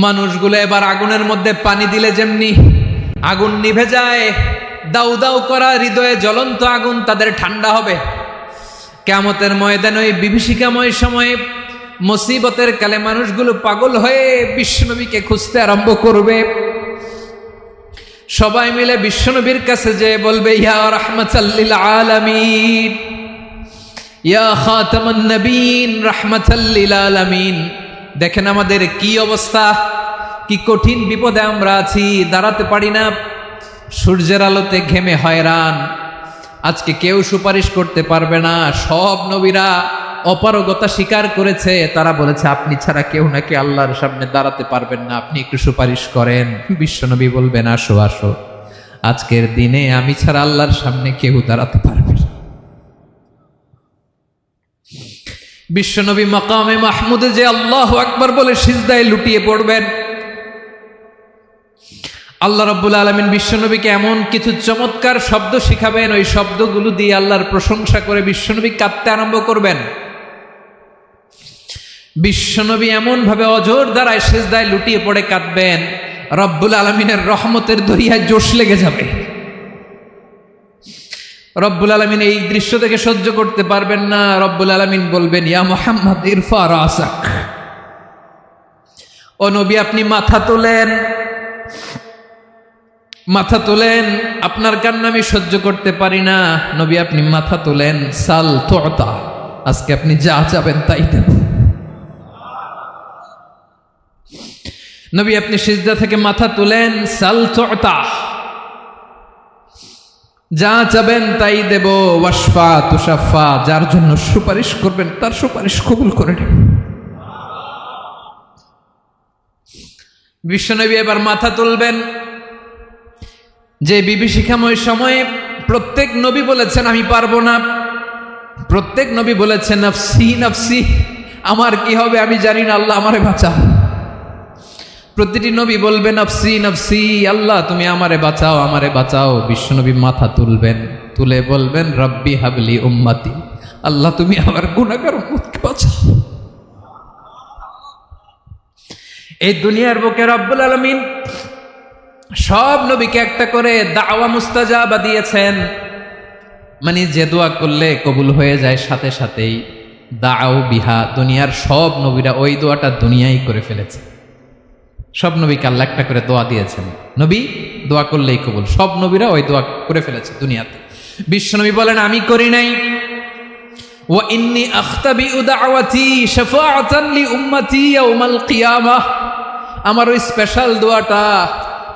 মানুষগুলো এবার আগুনের মধ্যে পানি দিলে যেমনি আগুন নিভে যায়, দাউ দাউ করা হৃদয়ে জ্বলন্ত আগুন তাদের ঠান্ডা হবে। কিয়ামতের ময়দানে ওই বিভীষিকাময় সময়ে মুসিবতের কালে মানুষগুলো পাগল হয়ে বিশ্বনবীকে খুঁজতে আরম্ভ করবে। সবাই মিলে বিশ্বনবীর কাছে যেয়ে বলবে, ইয়া রাহমাতাল লিল আলামিন, ইয়া খাতামান নবীন, রাহমাতাল লিল আলামিন। দেখেন আমাদের কি অবস্থা, কি কঠিন বিপদে আমরা আছি, দাঁড়াতে পারি না, সূর্যের আলোতে ঘেমে হয়রান। আজকে কেউ সুপারিশ করতে পারবে না। সব নবীরা অপারগতা স্বীকার করেছে, তারা বলেছে আপনি ছাড়া কেউ নাকি আল্লাহর সামনে দাঁড়াতে পারবেন না, আপনি একটু সুপারিশ করেন। বিশ্বনবী বলবেন, আসো আসো, আজকের দিনে আমি ছাড়া আল্লাহর সামনে কেউ দাঁড়াতে পারবে না। বিশ্বনবী মাকামে মাহমুদে যে আল্লাহু আকবার বলে সিজদায় লুটিয়ে পড়বেন। আল্লাহ রাব্বুল আলামিন বিশ্বনবীকে এমন কিছু চমৎকার শব্দ শিখাবেন, ওই শব্দগুলো দিয়ে আল্লাহর প্রশংসা করে বিশ্বনবী কাঁদতে আরম্ভ করবেন। বিশ্বনবী এমন ভাবে অজর দ্বারায় সিজদায় লুটিয়ে পড়ে কাঁদবেন, রব্বুল আলামিনের রহমতের দরিয়ায় জোশ লেগে যাবে। রব্বুল আলামিন এই দৃশ্য থেকে সহ্য করতে পারবেন না। রব্বুল আলামিন বলবেন, ইয়া মুহাম্মদ ইরফা রাসাক, ও নবী আপনি মাথা তোলেন, মাথা তোলেন, আপনার কান্না আমি সহ্য করতে পারি না। নবী আপনি মাথা তোলেন, সাল তুতা, আজকে আপনি যা চাবেন তাই দেব। নবী আপনি সিজদা থেকে মাথা তুলেন, সাল তুতা, যা চাবেন তাই দেব। ওয়াশফা তুশাফা, যার জন্য সুপারিশ করবেন তার সুপারিশ কবুল করে নেব। বিশ্বনবী এবার মাথা তুলবেন। যে বিভীষিকাময় সময়ে প্রত্যেক নবী বলেছেন আমি পারবো না, প্রত্যেক নবী বলেছেন নফসি নফসি, আমার কি হবে আমি জানি না, আল্লাহ আমারে বাঁচাও। প্রতিটি নবী বলবে নফসি নফসি, আল্লাহ তুমি আমারে বাঁচাও, আমারে বাঁচাও। বিশ্বনবী মাথা তুলবেন, তুলে বলবেন রব্বি হাবলি উম্মতি, আল্লাহ তুমি আমার গুনাহগার উম্মতকে বাঁচাও। এই দুনিয়ার বুকে রব্বুল আলামিন সব নবীকে একটা করে দাওয়া মুস্তাজাবা দিয়েছেন, মানে যে দোয়া করলে কবুল হয়ে যায় সাথে সাথেই। দাও বিহা, দুনিয়ার সব নবীরা ওই দোয়াটা দুনিয়ায় করে ফেলেছে। সব নবীকে আল্লাহ একটা করে দোয়া দিয়েছেন, নবী দোয়া করলেই কবুল। সব নবীরা ওই দোয়া করে ফেলেছে দুনিয়াতে। বিশ্বনবী বলেন আমি করি নাই। ওয়া ইন্নী আখতাবিউ দাওয়াতি শাফাআতান লি উম্মতি ইয়াউমাল কিয়ামাহ, আমার ওই স্পেশাল দোয়াটা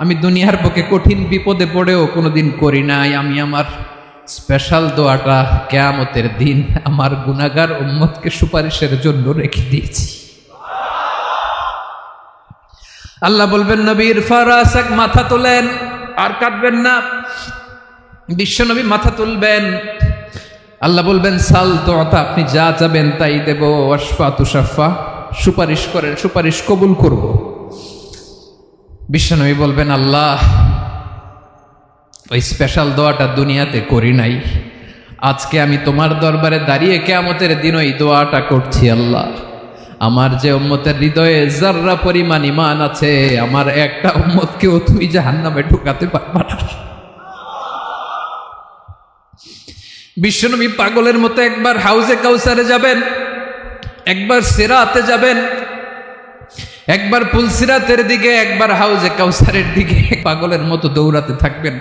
আমি দুনিয়ার বুকে কঠিন বিপদে পড়েও কোনোদিন করি নাই। আমি আমার স্পেশাল দোয়াটা কিয়ামতের দিন আমার গুনাহগার উম্মতকে সুপারিশের জন্য রেখে দিয়েছি। আল্লাহ বলবেন নবী ইরফা রাসাক, মাথা তোলেন, আর কাঁদবেন না। বিশ্বনবী মাথা তুলবেন, আল্লাহ বলবেন সাল তুতা, আপনি যা চাবেন তাই দেব। ওয়াশফা তুশাফা, সুপারিশ করেন, সুপারিশ কবুল করব। বিশ্বনবী বলবেন আল্লাহ ওই স্পেশাল দোয়াটা দুনিয়াতে করি নাই, আজকে আমি তোমার দরবারে দাঁড়িয়ে কিয়ামতের দিন ওই দোয়াটা করছি। আল্লাহ আমার যে উম্মতের হৃদয়ে যাররা পরিমাণ ঈমান আছে, আমার একটা উম্মতকেও তুমি জাহান্নামে ঢুকাতে পারবা না। বিশ্বনবী পাগলের মতো একবার হাউজে কাউসারে যাবেন, একবার সিরাতে যাবেন, একবার পুলসিরাতের দিকে, একবার হাউজে কাউসারের দিকে, পাগলের মতো দৌড়াতে থাকবেন,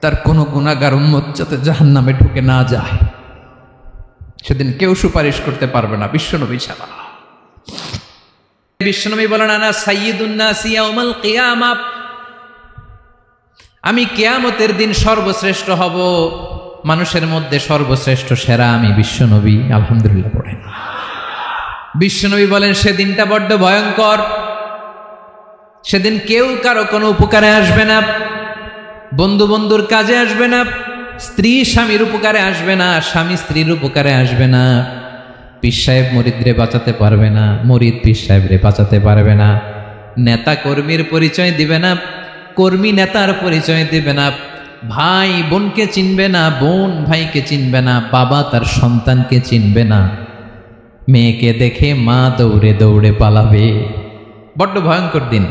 তার কোনো গুনাহগার উম্মত যাতে জাহান্নামে ঢুকে না যায়। সেদিন কেউ সুপারিশ করতে পারবে না বিশ্বনবী ছাড়া। বিশ্বনবী বলেন আনা সাইয়্যিদুন নাসি ইয়াউমাল কিয়ামাহ, আমি কিয়ামতের দিন সর্বশ্রেষ্ঠ হব, মানুষের মধ্যে সর্বশ্রেষ্ঠ সেরা আমি বিশ্বনবী। আলহামদুলিল্লাহ পড়েন। বিশ্বনবী বলেন সেদিনটা বড্ড ভয়ঙ্কর, সেদিন কেউ কারো কোনো উপকারে আসবে না, বন্ধু বন্ধুর কাজে আসবে না, স্ত্রী স্বামীর উপকারে আসবে না, স্বামী স্ত্রীর উপকারে আসবে না, পীর সাহেব মুরিদরে বাঁচাতে পারবে না, মুরিদ পীর সাহেবরে বাঁচাতে পারবে না, নেতা কর্মীর পরিচয় দিবে না, কর্মী নেতার পরিচয় দিবে না, ভাই বোনকে চিনবে না, বোন ভাইকে চিনবে না, বাবা তার সন্তানকে চিনবে না, মেয়েকে দেখে মা দৌড়ে দৌড়ে পালাবে, বড্ড ভয়ঙ্কর দিন।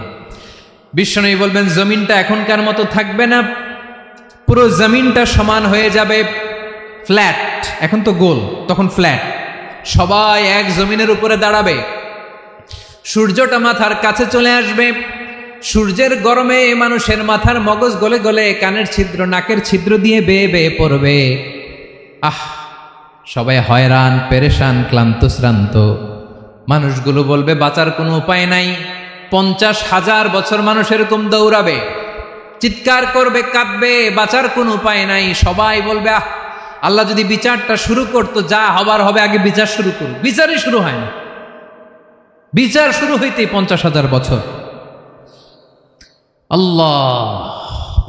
বিশ্বনবী বলবেন জমিনটা এখনকার মতো থাকবে না, পুরো জমিনটা সমান হয়ে যাবে, ফ্ল্যাট। এখন তো গোল, তখন ফ্ল্যাট। সবাই এক জমিনের উপরে দাঁড়াবে, সূর্যটা মাথার কাছে চলে আসবে, সূর্যের গরমে মানুষের মাথার মগজ গলে গলে কানের ছিদ্র নাকের ছিদ্র দিয়ে বেয়ে বেয়ে পড়বে। সবাই হয়রান, পেরেশান, ক্লান্ত শ্রান্ত। মানুষগুলো বলবে বাঁচার কোনো উপায় নাই। 50,000 বছর মানুষ এরকম দৌড়াবে, চিৎকার করবে, কাঁদবে, বাঁচার কোনো উপায় নাই। সবাই বলবে আল্লাহ যদি বিচারটা শুরু করতো, যা হবার হবে, আগে বিচার শুরু করুক। বিচারই শুরু হয় না, বিচার শুরু হইতেই 50,000 বছর। আল্লাহ,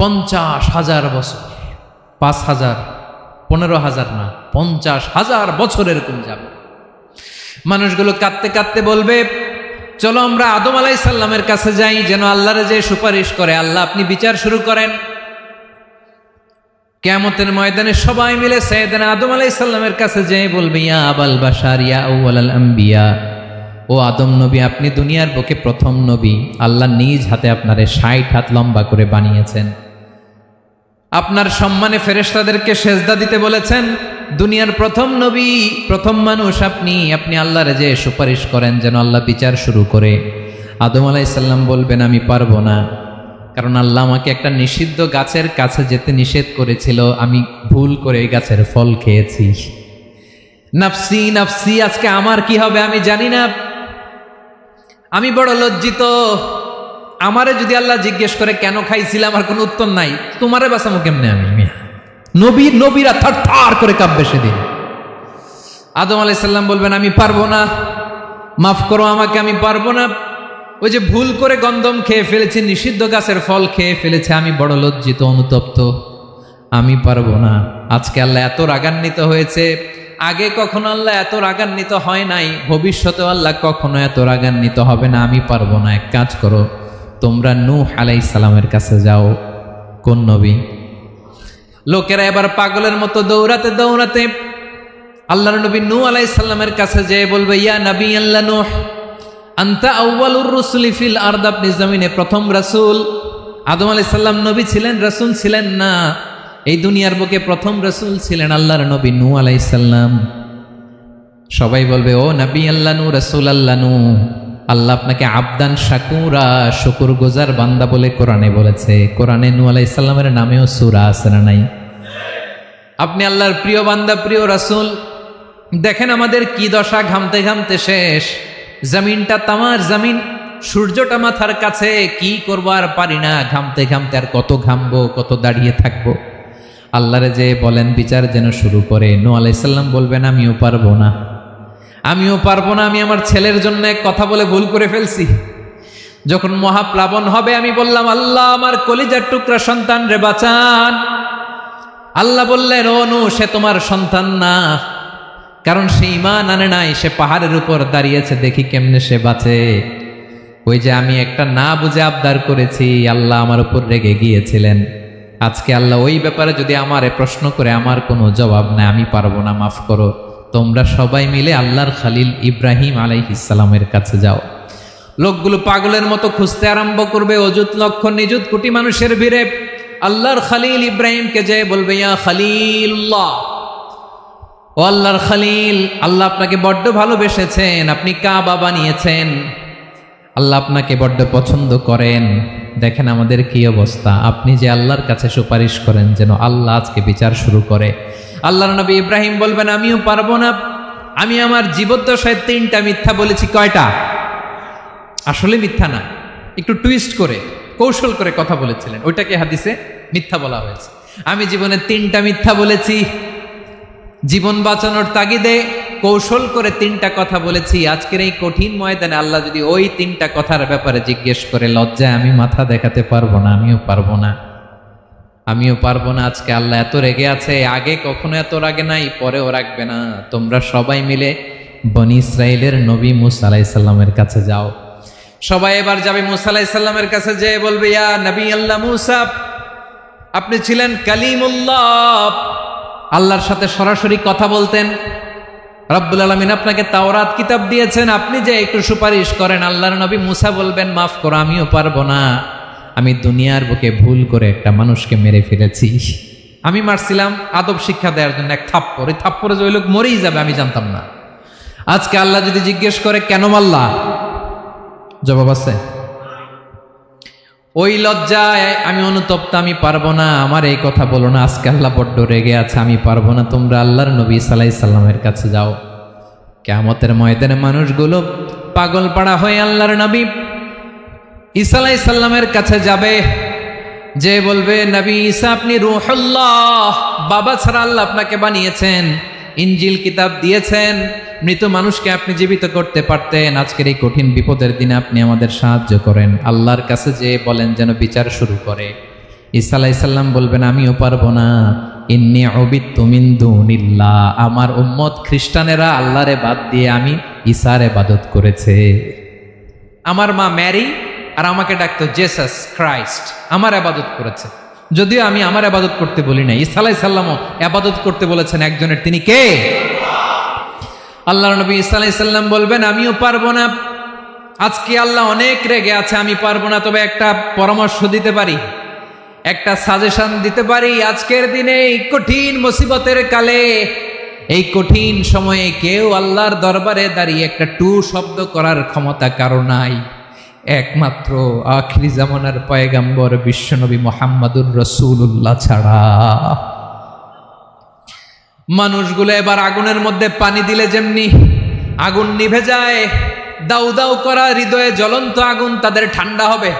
50,000 বছর, 5,000, 15,000 না, 50,000 বছর এরকম যাবে। মানুষগুলো কাঁদতে কাঁদতে বলবে চলো আমরা আদম আলাইহিস সালামের কাছে যাই, যেন আল্লাহরে যে সুপারিশ করে, আল্লাহ আপনি বিচার শুরু করেন। কিয়ামতের ময়দানে সবাই মিলে সাইয়েদনা আদম আলাইহিস সালামের কাছে যেয়ে বলবে ইয়া আবাল বাশার ইয়া আউয়ালাল আম্বিয়া, ও আদম নবী, আপনি দুনিয়ার বুকে প্রথম নবী। আল্লাহ নিজ হাতে আপনারে 60 হাত লম্বা করে বানিয়েছেন, আপনার সম্মানে ফেরেশতাদেরকে সেজদা দিতে বলেছেন। দুনিয়ার প্রথম নবী, প্রথম মানুষ আপনি। আপনি আল্লাহরে যে সুপারিশ করেন যেন আল্লাহ বিচার শুরু করে। আদম আলাইহিস সালাম বলবেন আমি পারবো না, কারণ আল্লাহ আমাকে একটা নিষিদ্ধ গাছের কাছে যেতে নিষেধ করেছিল, আমি ভুল করে এই গাছের ফল খেয়েছি। নাফসি নাফসি, আজকে আমার কি হবে আমি জানি না, আমি বড় লজ্জিত। আমারে যদি আল্লাহ জিজ্ঞেস করে কেন খাইছিলাম, আমার কোনো উত্তর নাই। তোমারে বাঁচামো কেমনে আমি? নবীরা থার থার করে কাঁপবে সেদিন। আদম আলাইহিস সালাম বলবেন আমি পারবো না, মাফ করো আমাকে, আমি পারবো না। ওই যে ভুল করে গন্ধম খেয়ে ফেলেছি, নিষিদ্ধ গাছের ফল খেয়ে ফেলেছে, আমি বড় লজ্জিত, অনুতপ্ত, আমি পারবো না। আজকে আল্লাহ এত রাগান্বিত হয়েছে, আগে কখনো আল্লাহ এত রাগান্বিত হয় নাই, ভবিষ্যতেও আল্লাহ কখনো এত রাগান্বিত হবে না। আমি পারবো না। এক কাজ করো, তোমরা নূহ আলাইহিস সালামের কাছে যাও। কোন নবী? লোকেরা এবার পাগলের মতো দৌড়াতে দৌড়াতে আল্লাহর নবী নূহ আলাইহিস সালামের কাছে যেয়ে বলবে ইয়া নবী আল্লাহ নূহ, আনতা আউয়ালুর রুসুলি ফিল আরদ, আপনি জমিনে প্রথম রাসূল। আদম আলাইহিস সালাম নবী ছিলেন, রাসূল ছিলেন না। এই দুনিয়ার বুকে প্রথম রাসূল ছিলেন আল্লাহর নবী নূহ আলাইহিস সালাম। সবাই বলবে ও নবী আল্লাহ নূহ, রাসূল আল্লাহ নূহ, আল্লাহ আপনাকে আবদান শাকুরা, শুকর গুজার বান্দা বলে কোরআনে বলেছে। কোরআনে নূহ আলাইহিস সালামের নামেও সূরা আছে না নাই? আপনি আল্লাহর প্রিয় বান্দা, প্রিয় রাসূল। দেখেন আমাদের কি দশা, ঘামতে ঘামতে শেষ। জমিনটা তামার জমিন, সূর্যটা মাথার কাছে, কি করবো আর পারি না, ঘামতে ঘামতে আর কত ঘামবো, কত দাঁড়িয়ে থাকবো। আল্লাহরে যে বলেন বিচার যেন শুরু করে। নূহ আলাইহিস সালাম বলবেন আমিও পারবো না, আমিও পারবো না। আমি আমার ছেলের জন্য এক কথা বলে ভুল করে ফেলছি। যখন মহাপ্লাবন হবে আমি বললাম আল্লাহ আমার কলিজার টুকরা সন্তান রে বাঁচান। আল্লাহ বললেন ও নূহ, সে তোমার সন্তান না, কারণ সে ঈমান আনে নাই, সে পাহাড়ের উপর দাঁড়িয়েছে, দেখি কেমনে সে বাঁচে। ওই যে আমি একটা না বুঝে আবদার করেছি, আল্লাহ আমার উপর রেগে গিয়েছিলেন। আজকে আল্লাহ ওই ব্যাপারে যদি আমারে প্রশ্ন করে, আমার কোনো জবাব নাই, আমি পারবো না, মাফ করো। তোমরা সবাই মিলে আল্লাহর খালিল ইব্রাহিম আলাইহিস সালামের কাছে যাও। লোকগুলো পাগলের মতো খুঁজতে আরম্ভ করবে, অযুত লক্ষ নিযুত কোটি মানুষের ভিড়ে আল্লাহর খালিল ইব্রাহিমকে যেয়ে বলবে ইয়া খালিলুল্লাহ, ও আল্লাহর খালিল, আল্লাহ আপনাকে বড্ড ভালোবেসেছেন, আপনি কাবা বানিয়েছেন, আল্লাহ আপনাকে বড্ড পছন্দ করেন। দেখেন আমাদের কি অবস্থা, আপনি যে আল্লাহর কাছে সুপারিশ করেন যেন আল্লাহ আজকে বিচার শুরু করে। আল্লাহর নবী ইব্রাহিম বলবেন আমিও পারবো না, আমি আমার জীবদ্দশায় 3টা মিথ্যা বলেছি। কয়টা? আসলে মিথ্যা না, একটু টুইস্ট করে কৌশল করে কথা বলেছিলেন, ওইটাকে হাদিসে মিথ্যা বলা হয়েছে। আমি জীবনে 3টা মিথ্যা বলেছি, জীবন বাঁচানোর তাগিদে কৌশল করে 3টা কথা বলেছি। আজকের এই কঠিন ময়দানে আল্লাহ যদি ওই 3টা কথার ব্যাপারে জিজ্ঞেস করে, লজ্জায় আমি মাথা দেখাতে পারবো না, আমিও পারবো না, আমিও পারবো না। আজকে আল্লাহ এত রেগে আছে, আগে কখনো এত রাগে নাই, পরেও রাখবে না। তোমরা সবাই মিলে বনি ইসরাইলের নবী মূসা আলাইহিস সালামের কাছে যাও। সবাই এবার যাবে মূসা আলাইহিস সালামের কাছে, যেয়ে বলবে ইয়া নবী আল্লাহ মূসা, আপনি ছিলেন কালিমুল্লাহ, আল্লাহর সাথে সরাসরি কথা বলতেন। রব্বুল আলামিন আপনাকে তাওরাত কিতাব দিয়েছেন, আপনি যে একটু সুপারিশ করেন। আল্লাহর নবী মুসা বলবেন, মাফ করো, আমিও পারবো না, আমি দুনিয়ার বুকে ভুল করে একটা মানুষকে মেরে ফেলেছি। আমি মারছিলাম আদব শিক্ষা দেওয়ার জন্য এক থাপ্পড়, এই থাপ্পড়ে যে ওই লোক মরেই যাবে আমি জানতাম না। আজকে আল্লাহ যদি জিজ্ঞেস করে কেন মারলা, জবাব আছে? ওই লজ্জায় আমি অনুতপ্ত, আমি পারবো না, আমার এই কথা বলো না। আজকে আল্লাহ বড্ড রেগে আছে, আমি পারবো না। তোমরা আল্লাহর নবী ঈসা আলাইহিস সালামের কাছে যাও। কিয়ামতের ময়দানে মানুষগুলো পাগল পাড়া হয়ে আল্লাহর নবী ঈসা আলাইহিস সালামের কাছে যাবে, যে বলবে, নবী ঈসা আপনি রূহুল্লাহ, বাবা ছাড়া আল্লাহ আপনাকে বানিয়েছেন, ইনজিল কিতাব দিয়েছেন, মৃত মানুষকে আপনি জীবিত করতে পারতেন। আজকের এই কঠিন বিপদের দিনে আপনি আমাদের সাহায্য করেন। আল্লাহর কাছে যে বলেন যেন বিচার শুরু করে। ঈসা আলাইহিস সালাম বলবেন, আমিও পারবো না, ইন্নী উবিদতু মিন দুনিল্লাহ, আমার উম্মত খ্রিস্টানেরা আল্লাহরে বাদ দিয়ে আমি ঈসার ইবাদত করেছে। আমার মা ম্যারি আর আমাকে ডাকতো জেসাস ক্রাইস্ট, আমার ইবাদত করেছে। যদিও আমি আমার ইবাদত করতে বলি না, ঈসা আলাইহিস সালামও ইবাদত করতে বলেছেন একজনের, তিনি কে? আল্লাহর নবী ঈসা আলাইহিস সালাম বলবেন, আমিও পারবো না, আজকে আল্লাহ অনেক রেগে আছে, আমি পারবো না। তবে একটা পরামর্শ দিতে পারি, একটা সাজেশন দিতে পারি। আজকের দিনে এই কঠিন মুসিবতের কালে, এই কঠিন সময়ে কেউ আল্লাহর দরবারে দাঁড়িয়ে একটা টু শব্দ করার ক্ষমতা কারো নাই, একমাত্র আখিরি জামানার পয়গাম্বর বিশ্বনবী মুহাম্মাদুর রাসূলুল্লাহ ছাড়া। মানুষগুলো এবার আগুনের মধ্যে পানি দিলে যেমনি আগুন নিভে যায়, দাউ দাউ করা হৃদয়ে জ্বলন্ত আগুন তাদের ঠান্ডা হবে।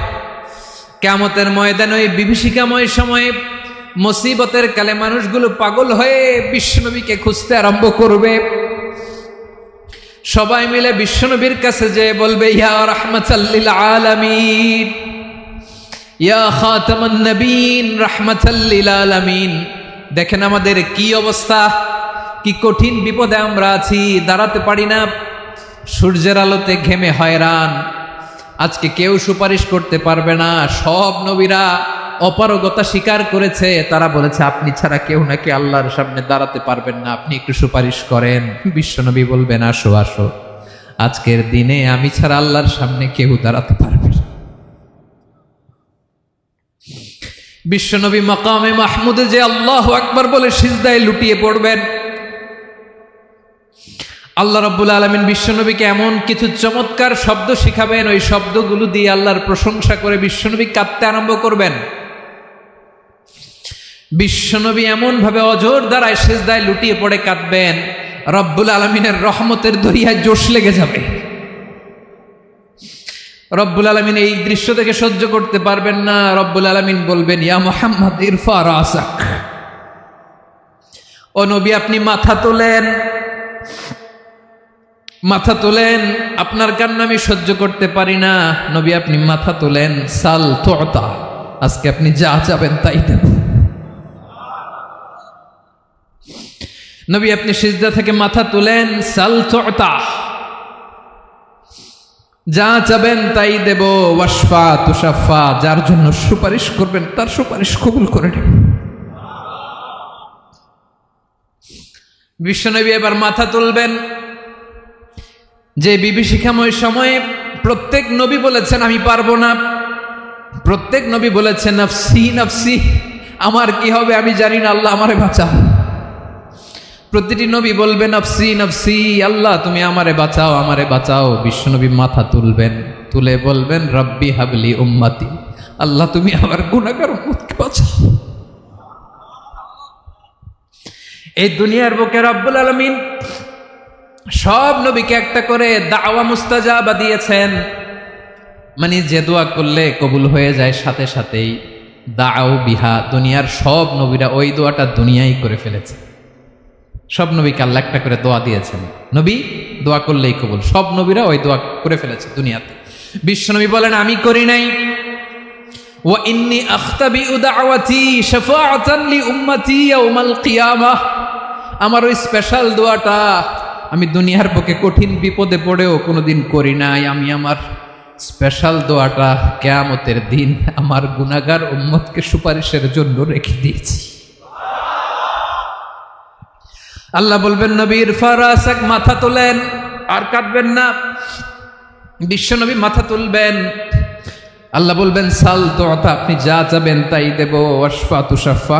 কিয়ামতের ময়দানে ওই বিভীষিকাময় সময়ে মুসিবতের কালে মানুষগুলো পাগল হয়ে বিশ্বনবীকে খুঁজতে আরম্ভ করবে। সবাই মিলে বিশ্বনবীর কাছে যেয়ে বলবে, ইয়া রাহমাতাল লিল আলামিন, ইয়া খাতামান নবীন, রাহমাতাল লিল আলামিন। দেখেন আমাদের কি অবস্থা, কি কঠিন বিপদে আমরা আছি, দাঁড়াতে পারি না, সূর্যের আলোতে ঘেমে হয়রান। আজকে কেউ সুপারিশ করতে পারবে না। সব নবীরা অপারগতা স্বীকার করেছে, তারা বলেছে আপনি ছাড়া কেউ নাকি আল্লাহর সামনে দাঁড়াতে পারবেন না, আপনি একটু সুপারিশ করেন। বিশ্বনবী বলবেন, আসো আসো, আজকের দিনে আমি ছাড়া আল্লাহর সামনে কেউ দাঁড়াতে পারবে না। বিশ্বনবী মাকামে মাহমুদে যে আল্লাহু আকবার বলে সিজদায় লুটিয়ে পড়বেন। আল্লাহ রাব্বুল আলামিন বিশ্বনবীকে এমন কিছু চমৎকার শব্দ শিখাবেন, ওই শব্দগুলো দিয়ে আল্লাহর প্রশংসা করে বিশ্বনবী কাঁদতে আরম্ভ করবেন। বিশ্বনবী এমন ভাবে অজোর দ্বারায় সিজদায় লুটিয়ে পড়ে কাঁদবেন, রব্বুল আলামিনের রহমতের দরিয়ায় জোশ লেগে যাবে। রব্বুল আলামিন এই দৃশ্য থেকে সহ্য করতে পারবেন না। রব্বুল আলামিন বলবেন, ইয়া মুহাম্মদ ইরফা রাসাক, ও নবী আপনি মাথা তোলেন, মাথা তোলেন, আপনার কান্না আমি সহ্য করতে পারি না। নবী আপনি মাথা তোলেন, সাল তুতা, আজকে আপনি যা চাবেন তাই দেব। নবী আপনি সিজদা থেকে মাথা তুলেন, সাল তুতা, যা চাবেন তাই দেব। ওয়াশফা তুশাফা, যার জন্য সুপারিশ করবেন তার সুপারিশ কবুল করে নেব। বিশ্বনবী এবার মাথা তুলবেন। যে বিভীষিকাময় সময়ে প্রত্যেক নবী বলেছেন আমি পারবো না, প্রত্যেক নবী বলেছেন নফসি নফসি, আমার কি হবে আমি জানি না, আল্লাহ আমারে বাঁচাও। প্রতিটি নবী বলবে নফসি নফসি, আল্লাহ তুমি আমারে বাঁচাও, আমারে বাঁচাও। বিশ্বনবী মাথা তুলবেন, তুলে বলবেন রব্বি হাবলি উম্মতি, আল্লাহ তুমি আমার গুনাহগার উম্মতকে বাঁচাও। এই দুনিয়ার বুকে রব্বুল আলামিন সব নবীকে একটা করে দাওয়া মুস্তাজাবা দিয়েছেন, মানে যে দোয়া করলে কবুল হয়ে যায় সাথে সাথেই। দাও বিহা, দুনিয়ার সব নবীরা ওই দোয়াটা দুনিয়ায় করে ফেলেছে। সব নবীকে আল্লাহ একটা করে দোয়া দিয়েছেন, নবী দোয়া করলেই কবুল। সব নবীরা ওই দোয়া করে ফেলেছে দুনিয়াতে। বিশ্বনবী বলেন আমি করি নাই। ওয়া ইন্নী আখতাবিউ দাওয়াতি শাফাআতান লি উম্মতি ইয়াউমাল কিয়ামাহ, আমার ওই স্পেশাল দোয়াটা আমি দুনিয়ার বুকে কঠিন বিপদে পড়েও কোনোদিন করি নাই। আমি আমার স্পেশাল দোয়াটা কিয়ামতের দিন আমার গুনাহগার উম্মতকে সুপারিশের জন্য রেখে দিয়েছি। আল্লাহ বলবেন নবীর ফারাসাক, মাথা তোলেন, আর কাটবেন না। বিশ্বনবী মাথা তুলবেন। আল্লাহ বলবেন সাল তোতা, আপনি যা চাবেন তাই দেব। ওয়াশফা তুশাফা,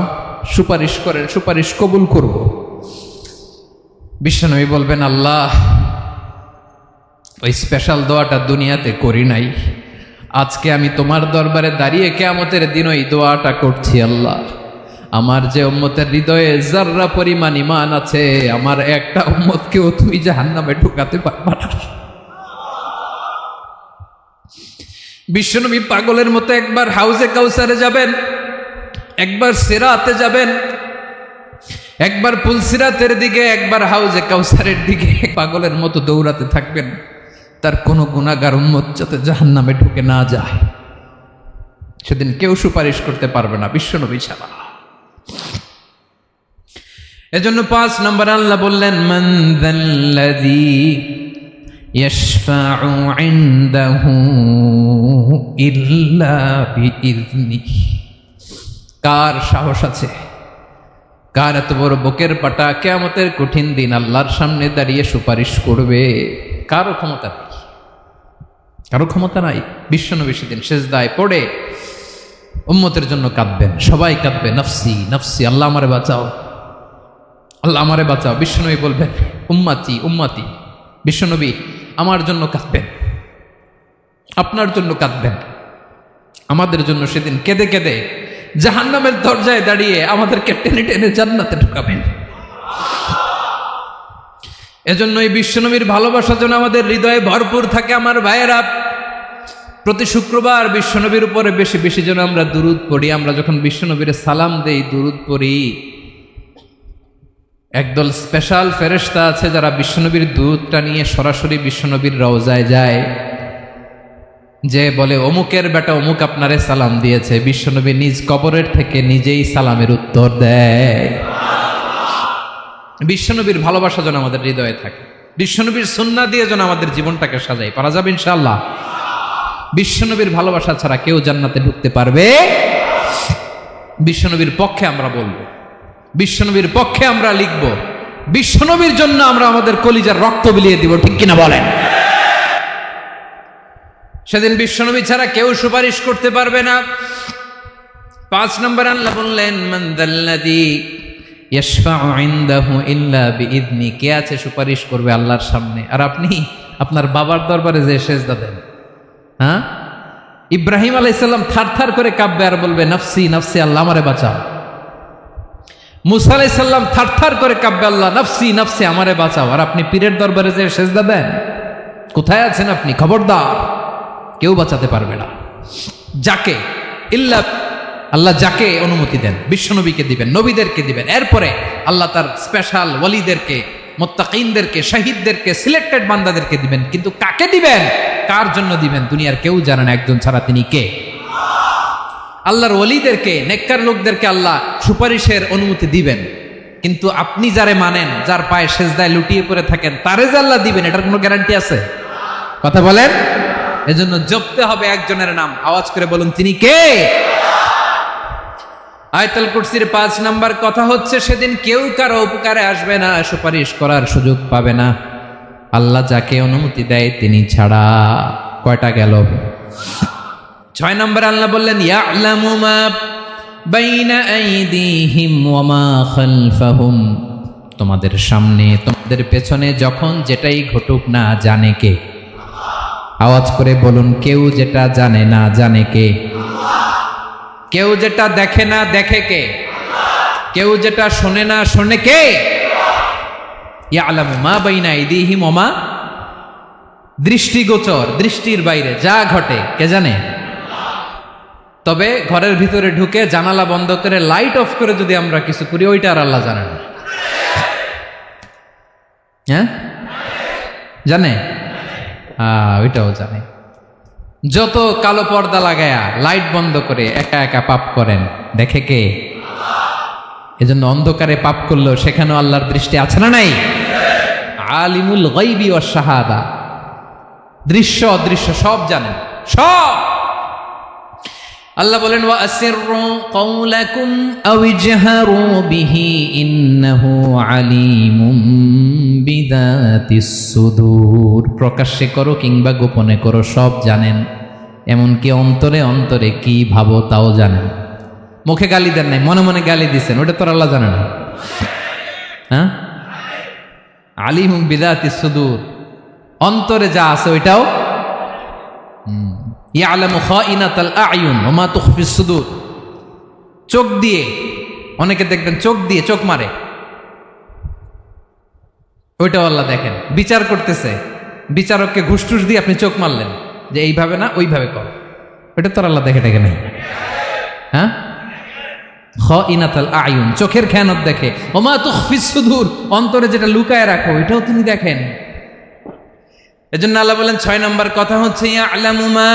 সুপারিশ করেন, সুপারিশ কবুল করব। বিশ্বনবী বলবেন আল্লাহ, ওই স্পেশাল দোয়াটা দুনিয়াতে করি নাই, আজকে আমি তোমার দরবারে দাঁড়িয়ে কিয়ামতের দিন ওই দোয়াটা করছি। আল্লাহ, আমার যে উম্মতের হৃদয়ে যাররা পরিমাণ ঈমান আছে, আমার একটা উম্মতকেও তুমি জাহান্নামে ঢুকাতে পারবা না। বিশ্বনবী পাগলের মতো একবার হাউজে কাউসারে যাবেন, একবার সিরাতে যাবেন, একবার পুলসিরাতের দিকে, একবার হাউজে কাউসারের দিকে পাগলের মতো দৌড়াতে থাকবেন। তার কোনো গুনাহগার উম্মত যাতে জাহান্নামে ঢুকে না যায়। সেদিন কেউ সুপারিশ করতে পারবে না বিশ্বনবী ছাড়া। এজন্য 5 নম্বর আল্লাহ বললেন মান যাল্লাযী ইয়াশফাউ ইনদাহু ইল্লা বিইযনিহি। কার সাহস আছে, কার এত বড় বুকের পাটা কিয়ামতের কঠিন দিন আল্লাহর সামনে দাঁড়িয়ে সুপারিশ করবে? কারো ক্ষমতা নেই, কারো ক্ষমতা নাই। বিশ্বনবী সেদিন সেজদায় পড়ে উম্মতের জন্য কাঁদবেন, সবাই কাঁদবে, নফসি নফসি, আল্লাহ আমারে বাঁচাও, আল্লাহ আমারে বাঁচাও। বিশ্বনবী বলবেন উম্মতি উম্মতি। বিশ্বনবী আমার জন্য কাঁদবেন, আপনার জন্য কাঁদবেন, আমাদের জন্য সেদিন কেঁদে কেঁদে জাহান্নামের দরজায় দাঁড়িয়ে আমাদেরকে টেনে টেনে জান্নাতে ঢুকাবেন। এজন্য এই বিশ্বনবীর ভালোবাসা যেন আমাদের হৃদয়ে ভরপুর থাকে। আমার ভাইয়েরা, প্রতি শুক্রবার বিশ্বনবীর উপরে বেশি বেশি যেন আমরা দুরূদ পড়ি। আমরা যখন বিশ্বনবীর সালাম দেই, দুরূদ পড়ি, একদল স্পেশাল ফেরেশতা আছে যারা বিশ্বনবীর দুরূদটা নিয়ে সরাসরি বিশ্বনবীর রওজায় যায়, যে বলে অমুকের বেটা অমুক আপনারে সালাম দিয়েছে। বিশ্বনবী নিজ কবরের থেকে নিজেই সালামের উত্তর দেয়। বিশ্বনবীর ভালোবাসা যেন আমাদের হৃদয়ে থাকে, বিশ্বনবীর সুন্নাহ দিয়ে যেন আমাদের জীবনটাকে সাজাই। পারা যাবে ইনশাআল্লাহ। বিশ্বনবীর ভালোবাসা ছাড়া কেউ জান্নাতে ঢুকতে পারবে? বিশ্বনবীর পক্ষে আমরা বলবো, বিশ্বনবীর পক্ষে আমরা লিখব, বিশ্বনবীর জন্য আমরা আমাদের কলিজার রক্ত বিলিয়ে দিব, ঠিক কিনা বলেন? সেদিন বিশ্বনবী ছাড়া কেউ সুপারিশ করতে পারবে না। 5 নম্বর আল্লাহ বললেন মান যাল্লাযী ইয়াশফাউ ইনদাহু ইল্লা বিইযনি। কে আছে সুপারিশ করবে আল্লাহর সামনে? আর আপনি আপনার বাবার দরবারে যে সেজদা দেন, হ্যাঁ, ইব্রাহিম আলাইহিস সালাম থারথার করে কাঁপবে আর বলবে নফসি নফসি, আল্লাহ আমারে বাঁচাও। মুসা আলাইহিস সালাম থারথার করে কাঁপবে, আল্লাহ নফসি নফসি, আমারে বাঁচাও। আর আপনি পীরের দরবারে যে সেজদা দেন, কোথায় আছেন আপনি? খবরদার, কেউ বাঁচাতে পারবে না। যাকে ইল্লা আল্লাহ যাকে অনুমতি দেন, বিশ্বনবীকে দিবেন, নবীদেরকে দিবেন, এরপরে আল্লাহ তার স্পেশাল ওয়ালিদেরকে, মুত্তাকিনদেরকে, শহীদদেরকে, সিলেক্টেড বান্দাদেরকে দিবেন। কিন্তু কাকে দিবেন, কার জন্য দিবেন, দুনিয়ার কেউ জানে না একজন ছাড়া। তিনি কে? আল্লাহর ওয়ালিদেরকে, নেককার লোকদেরকে আল্লাহ সুপারিশের অনুমতি দিবেন। কিন্তু আপনি যারে মানেন, যার পায়ে সেজদায় লুটিয়ে পড়ে থাকেন, তারে যে আল্লাহ দিবেন, এটার কোনো গ্যারান্টি আছে? কথা বলেন। এজন্য জপতে হবে একজনের নাম, আওয়াজ করে বলুন তিনি কে? আয়াতুল কুরসির 5 নাম্বার কথা হচ্ছে সেদিন কেউ কারো উপকারে আসবে না, সুপারিশ করার সুযোগ পাবে না, আল্লাহ যাকে অনুমতি দেয় তিনি ছাড়া। কয়টা গেল? 6 নাম্বার আল্লাহ বললেন ইয়ালামু মা বাইনা আইদিহিম ওয়া মা খালফাহুম। তোমাদের সামনে, তোমাদের পেছনে যখন যেটাই ঘটুক না জানে কে? আওয়াজ করে বলুন, কেউ যেটা জানে না জানে কে? কেউ যেটা দেখে না দেখে কে? কেউ যেটা শোনে না শোনে কে? ইয়ালামু মা বাইনা আইদিহিম ওয়া মা, দৃষ্টিগোচর, দৃষ্টির বাইরে যা ঘটে কে জানে? তবে ঘরের ভিতরে ঢুকে জানালা বন্ধ করে লাইট অফ করে যদি আমরা কিছু করি, ওইটা আর আল্লাহ জানে না। হ্যাঁ, জানে? ওইটাও জানে। যত কালো পর্দা লাগায়া লাইট বন্ধ করে একা একা পাপ করেন, দেখে কে? এজন্য অন্ধকারে পাপ করলেও সেখানেও আল্লাহর দৃষ্টি আছে না নাই? আলিমুল গায়বি ওয়াশ শাহাদা, দৃশ্য অদৃশ্য সব জানেন, সব। আল্লাহ বলেন ওয়া আসিররু কাওলাকুম আও ইজহারু বিহি ইন্নাহু আলিমুম বিযাতিস সুদূর। প্রকাশ্যে করো কিংবা গোপনে করো, সব জানেন, এমনকি অন্তরে অন্তরে কি ভাবো তাও জানেন। মুখে গালি দেন নাই, মনে মনে গালি দিছেন, ওটা তো আল্লাহ জানে না? হ্যাঁ, আলিমুম বিযাতিস সুদূর, অন্তরে যা আছে ওইটাও ইয়ালামু খাইনাতাল আয়ুন ওয়া মা তুখফিস সুদূর। চোখ দিয়ে, অনেকে দেখবেন চোখ দিয়ে চোখ মারে, ওইটাও আল্লাহ দেখেন। বিচার করতেছে, বিচারককে ঘুষ টুস দিয়ে আপনি চোখ মারলেন যে এইভাবে না ওইভাবে কর, ওইটা তো আল্লাহ দেখে টেকে নেই। হ্যাঁ, খাইনাতাল আয়ুন, চোখের খেয়ানত দেখে। ওয়া মা তুখফিস সুদূর, অন্তরে যেটা লুকায় রাখো এটাও তিনি দেখেন। এজন্য আল্লাহ বলেন 6 নম্বর কথা হচ্ছে ইয়ালামু মা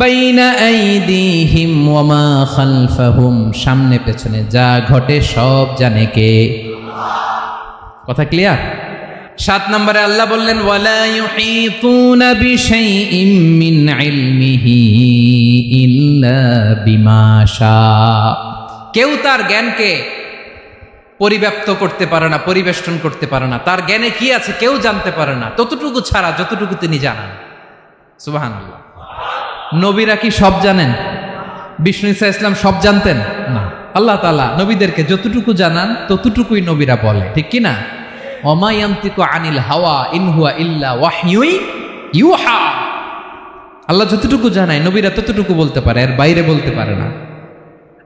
বাইনা আইদিহিম ওয়া মা খালফাহুম, সামনে পেছনে যা ঘটে সব জানে কে? কথা ক্লিয়ার? 7 নম্বরে আল্লাহ বললেন ওয়ালা ইউহিতুনা বিশাইইম মিন ইলমিহি ইল্লা বিমা শা। কেউ তার জ্ঞানকে পরিব্যাপ্ত করতে পারে না, পরিবেষ্টন করতে পারে না। তার জ্ঞানে কি আছে কেউ জানতে পারে না, ততটুকু ছাড়া যতটুকু তিনি জানান। সুবহানাল্লাহ। নবীরা কি সব জানেন? বিষ্ণু ঈসা ইসলাম সব জানতেন না। আল্লাহ তাআলা নবীদেরকে যতটুকু জানান ততটুকুই নবীরা বলে, ঠিক কি না? ওমা ইয়ানতিকু আনিল হাওয়া ইন হুয়া ইল্লা ওয়াহয়ুই ইউহা। আল্লাহ যতটুকু জানায় নবীরা ততটুকু বলতে পারে, এর বাইরে বলতে পারে না।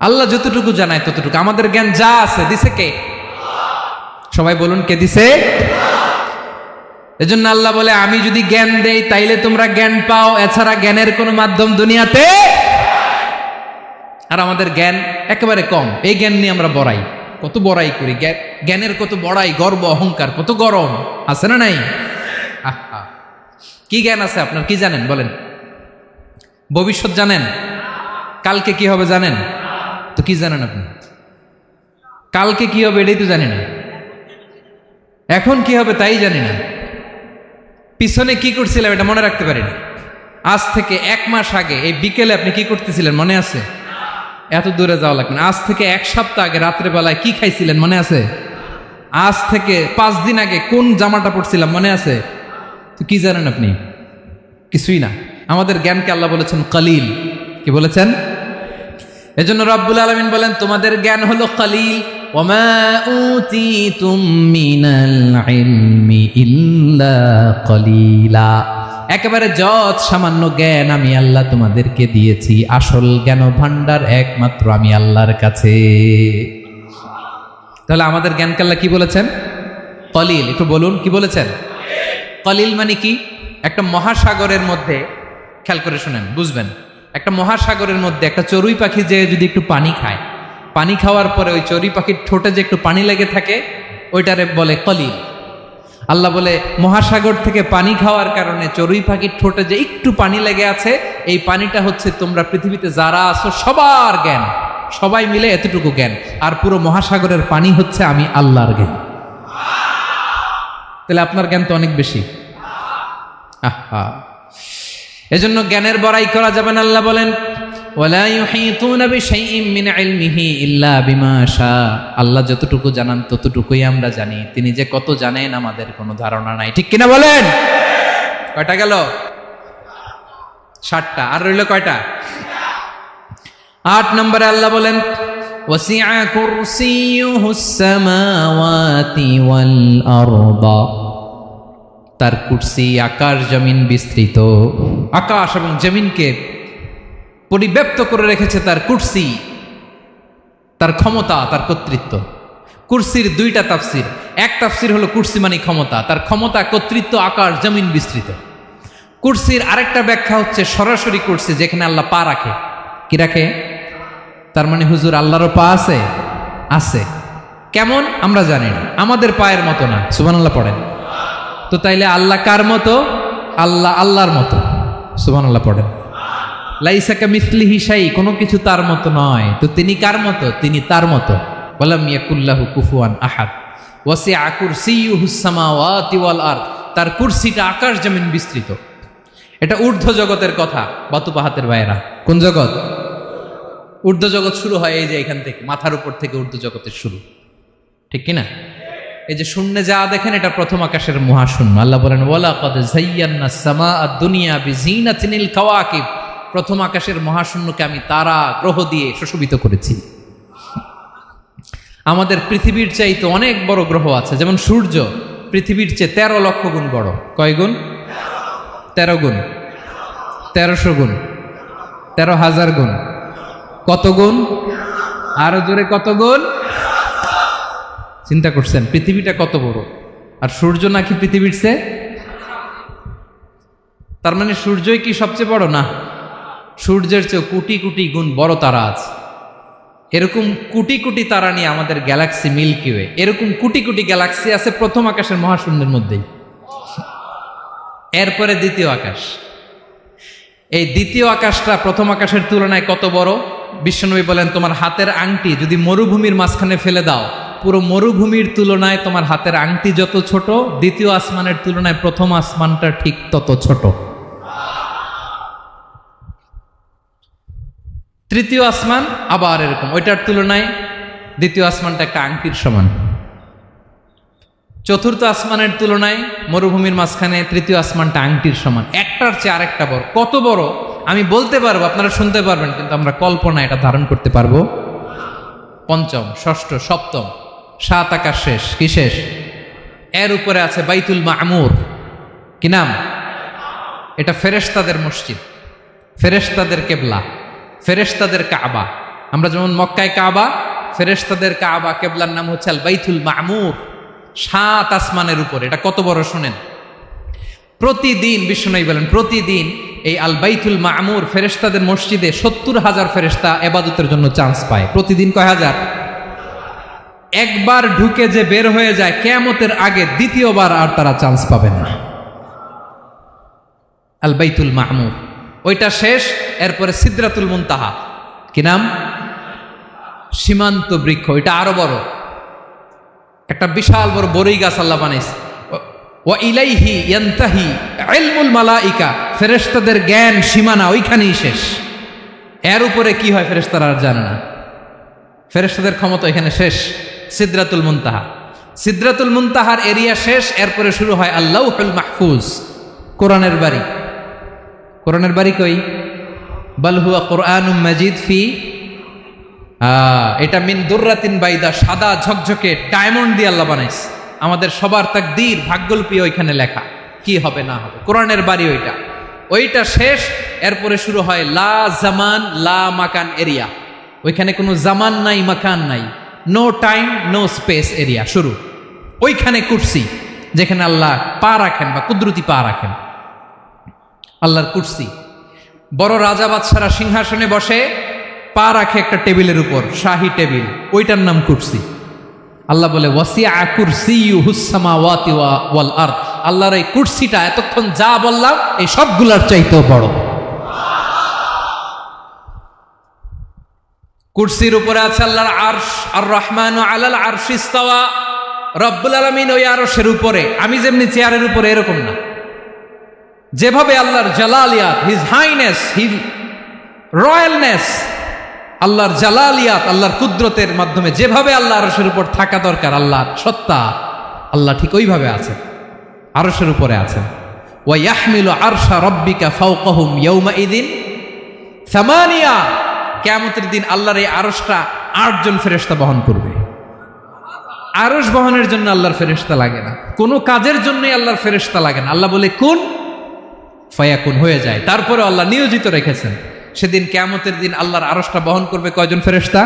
আল্লাহ যতটুকু জানায় ততটুকু। আমাদের জ্ঞান যা আছে দিছে কে? সবাই বলুন, কে দিছে? এজন্য আল্লাহ বলে আমি যদি জ্ঞান দেই তাইলে তোমরা জ্ঞান পাও, এছাড়া জ্ঞানের কোনো মাধ্যম দুনিয়াতে। আর আমাদের জ্ঞান একেবারে কম, এই জ্ঞান নিয়ে আমরা বড়াই, কত বড়াই করি, জ্ঞানের কত বড়াই, গর্ব অহংকার, কত গরম আছে না নাই? আহা, কি জ্ঞান আছে আপনার? কি জানেন বলেন? ভবিষ্যৎ জানেন? কালকে কি হবে জানেন? তো কি জানেন আপনি? কালকে কি হবে এটাই তো জানি না, এখন কি হবে তাই জানি না, পিছনে কি করছিলাম এটা মনে রাখতে পারি না। আজ থেকে 1 মাস আগে এই বিকেলে আপনি কি করতেছিলেন মনে আছে? এত দূরে যাওয়া লাগবে না। আজ থেকে 1 সপ্তাহ আগে রাত্রে বেলায় কি খাইছিলেন মনে আছে? আজ থেকে 5 দিন আগে কোন জামাটা পরছিলাম মনে আছে? তো কি জানেন আপনি? কিছুই না। আমাদের জ্ঞানকে আল্লাহ বলেছেন কালিল। কি বলেছেন? এজন্য রব্বুল আলামিন বলেন তোমাদের জ্ঞান হলো কালিল। ওয়ামা উতিতুম মিনাল ইলমি ইল্লা কালিলা। একেবারে যত সামান্য জ্ঞান আমি আল্লাহ তোমাদেরকে দিয়েছি, আসল জ্ঞান ভান্ডার একমাত্র আমি আল্লাহর কাছে। তাহলে আমাদের জ্ঞানকে আল্লাহ কি বলেছেন? কলিল। একটু বলুন কি বলেছেন? কলিল মানে কি? একটা মহাসাগরের মধ্যে, খেয়াল করে শুনেন বুঝবেন, একটা মহাসাগরের মধ্যে একটা চড়ুই পাখি যে যদি একটু পানি খায়, পানি খাওয়ার পরে ওই চড়ুই পাখির ঠোঁটে যে একটু পানি লেগে থাকে ওইটারে বলে কলিল। আল্লাহ বলে মহাসাগর থেকে পানি খাওয়ার কারণে চড়ুই পাখির ঠোঁটে যে একটু পানি লেগে আছে, এই পানিটা হচ্ছে তোমরা পৃথিবীতে যারা আছো সবার জ্ঞান, সবাই মিলে এতটুকু জ্ঞান, আর পুরো মহাসাগরের পানি হচ্ছে আমি আল্লাহর জ্ঞান। তাহলে আপনার জ্ঞান তো অনেক বেশি। আহা, এজন্য জ্ঞানের বড়াই করা যাবে না। আল্লাহ বলেন ওয়ালা ইউহিতুনা বিশাইইম মিন ইলমিহি ইল্লা বিমা শা। আল্লাহ যতটুকু জানান ততটুকুই আমরা জানি, তিনি যে কত জানেন আমাদের কোনো ধারণা নাই, ঠিক কিনা বলেন? কয়টা গেল? 7টা। আর রইল কয়টা? 8 নম্বরে আল্লাহ বলেন ওয়াসিআ কুরসিয়ুহুস সামাওয়াতি ওয়াল আরদা। তার কুরসি আকাশ জমিন বিস্তৃত, আকাশ এবং জমিনকে পরিব্যাপ্ত করে রেখেছে তার কুরসি, তার ক্ষমতা, তার কর্তৃত্ব। কুরসির 2টা তাফসির। এক তাফসির হলো কুরসি মানে ক্ষমতা, তার ক্ষমতা, কর্তৃত্ব, আকাশ জমিন বিস্তৃত। কুরসির আরেকটা ব্যাখ্যা হচ্ছে সরাসরি কুরসি, যেখানে আল্লাহ পা রাখে। কি রাখে? তার মানে হুজুর আল্লাহরও পা আছে? আছে। কেমন আমরা জানি না, আমাদের পায়ের মতো না। সুবহানাল্লাহ পড়েন তো। তাইলে আল্লাহ কার মতো? আল্লাহ আল্লাহর মতো। সুবহানাল্লাহ পড়েন। লাইসা কামিসলিহি শাই, কোনো কিছু তার মতো নয়। তো তিনি কার মতো? তিনি তার মতো। ওয়ালাম ইয়াকুল্লাহু কুফুয়ান আহাদ। ওয়াসিআ কুরসিয়ুহুস সামাওয়াতি ওয়াল আরদ। তার কুরসিটা আকাশ জমিন বিস্তৃত। এটা ঊর্ধ্ব জগতের কথা, বাতুপাহাতের ভাইয়েরা। কোন জগৎ? ঊর্ধ্ব জগৎ শুরু হয় এই যে এখান থেকে, মাথার উপর থেকে ঊর্ধ্ব জগতের শুরু, ঠিক কিনা? এই যে শূন্যে যা দেখেন এটা প্রথম আকাশের মহাশূন্য। আল্লাহ বলেন ওয়ালাকাদ যায়্যানাস সামাআদ দুনিয়া বিজিনাতিল কাওয়াকিব, প্রথম আকাশের মহাশূন্যকে আমি তারা গ্রহ দিয়ে সুশোভিত করেছি। আমাদের পৃথিবীর চাইতে অনেক বড় গ্রহ আছে, যেমন সূর্য পৃথিবীর চেয়ে 13 লক্ষ গুণ বড়। কয় গুণ? 13 গুণ, 1300 গুণ, 13,000 গুণ। কত গুণ? আরো জোরে কত গুণ? চিন্তা করছেন পৃথিবীটা কত বড়, আর সূর্য নাকি পৃথিবীর চেয়ে? তার মানে সূর্যই কি সবচেয়ে বড়? না, সূর্যের চেয়ে কোটি কোটি গুণ বড় তারা আছে। এরকম কোটি কোটি তারা নিয়ে আমাদের গ্যালাক্সি মিল্কি ওয়ে, এরকম কোটি কোটি গ্যালাক্সি আছে প্রথম আকাশের মহাশূন্যের মধ্যেই। এরপরে দ্বিতীয় আকাশ। এই দ্বিতীয় আকাশটা প্রথম আকাশের তুলনায় কত বড়? বিশ্বনবী বলেন তোমার হাতের আংটি যদি মরুভূমির মাঝখানে ফেলে দাও, পুরো মরুভূমির তুলনায় তোমার হাতের আংটি যত ছোট, দ্বিতীয় আসমানের তুলনায় প্রথম আসমানটা ঠিক তত ছোট। তৃতীয় আসমান আবার এরকম, ওইটার তুলনায় দ্বিতীয় আসমানটা একটা আংটির সমান। চতুর্থ আসমানের তুলনায় মরুভূমির মাঝখানে তৃতীয় আসমানটা আংটির সমান। একটার চেয়ে আরেকটা বড়। কত বড় আমি বলতে পারবো, আপনারা শুনতে পারবেন, কিন্তু আমরা কল্পনা এটা ধারণ করতে পারবো? পঞ্চম, ষষ্ঠ, সপ্তম, 7 আকাশ শেষ। কি শেষ? এর উপরে আছে বাইতুল মামুর। কি নাম? এটা ফেরেশতাদের মসজিদ, ফেরেশতাদের কেবলা, ফেরেশতাদের কাবা। আমরা যেমন মক্কায় কাবা, ফেরেশতাদের কাবা কেবলার নাম হচ্ছে আল বাইতুল মামুর। 7 আসমানের উপরে। এটা কত বড় শোনেন। প্রতিদিন বিশ্বনবী বলেন প্রতিদিন এই আল বাইতুল মামুর ফেরেশতাদের মসজিদে 70,000 ফেরেশতা ইবাদতের জন্য চান্স পায়। প্রতিদিন কয় হাজার? একবার ঢুকে যে বের হয়ে যায় কিয়ামতের আগে দ্বিতীয়বার আর তারা চান্স পাবে না। আল বাইতুল মামুর ওইটা শেষ। এরপরে সিদরাতুল মুনতাহা। কি নাম? সীমান্ত বৃক্ষ। ওইটা আরো বড়, একটা বিশাল বড় বড়ই গাছ আল্লাহ বানাইছে। ওয়া ইলাইহি ইয়ানতাহি ইলমুল মালাইকা, ফেরেশতাদের জ্ঞান সীমানা ওইখানেই শেষ। এর উপরে কি হয় ফেরেশতারা আর জানে না। ফেরেশতাদের ক্ষমতা এখানে শেষ। সিদরাতুল মুনতাহা, সিদরাতুল মুনতাহার এরিয়া শেষ। এরপরে শুরু হয় আল্লাহুল মাহফুজ, কোরআনের বাড়ি। কোরআনের বাড়ি কই? বাল হুয়া কুরআনুম মাজিদ ফি, এটা মিন দুররাতিন বাইদা, সাদা ঝকঝকে ডায়মন্ড দিয়ে আল্লাহ বানাইছে। আমাদের সবার তাকদীর ভাগ্যলিপি ওইখানে লেখা, কি হবে না হবে। কোরআনের বাড়ি ওইটা, ওইটা শেষ। এরপরে শুরু হয় লা জামান লা মাকান এরিয়া। ওইখানে কোনো জামান নাই, মাকান নাই, no time no space area শুরু। ওইখানে কুরসি, যেখানে আল্লাহ পা রাখেন বা কুদরতি পা রাখেন, আল্লাহর কুরসি। বড় রাজা বাদশারা সিংহাসনে বসে পা রাখে একটা টেবিলের উপর, শাহী টেবিল, ওইটার নাম কুরসি। আল্লাহ বলে ওয়াসিআ কুরসিয়ুহুস সামাওয়াতি ওয়াল আরদ, আল্লাহর এই কুরসিটা এতক্ষণ যা বললাম এই সবগুলোর চাইতেও বড়। কুরসির উপরে আছে আল্লাহর আরশ। আর রহমানু আলাল আরশি ইস্তাওয়া, রব্বুল আলামিন ওই আরশের উপরে। আমি যেমনি চেয়ারের উপরে এরকম না, যেভাবে আল্লাহর জালালিয়াত, হিজ হাইনেস, হিজ রয়্যালনেস, আল্লাহর জালালিয়াত, আল্লাহর কুদরতের মাধ্যমে যেভাবে আল্লাহ আরশের উপর থাকা দরকার, আল্লাহর সত্তা, আল্লাহ ঠিক ওইভাবে আছেন, আরশের উপরে আছেন। ওয়া ইয়াহমিলু আরশা রাব্বিকা ফাওকাহুম ইয়াওমাইদিন সামানিয়া, কিয়ামতের দিন আল্লাহর এই আরশটা 8 জন ফেরেশতা বহন করবে। আরশ বহনের জন্য আল্লাহর ফেরেশতা লাগে না, কোনো কাজের জন্যই আল্লাহর ফেরেশতা লাগে না। আল্লাহ বলে কুন ফায়াকুন, হয়ে যায়। তারপরে আল্লাহ নিয়োজিত রেখেছেন। সেদিন কিয়ামতের দিন আল্লাহর আরশটা বহন করবে কয়জন ফেরেশতা?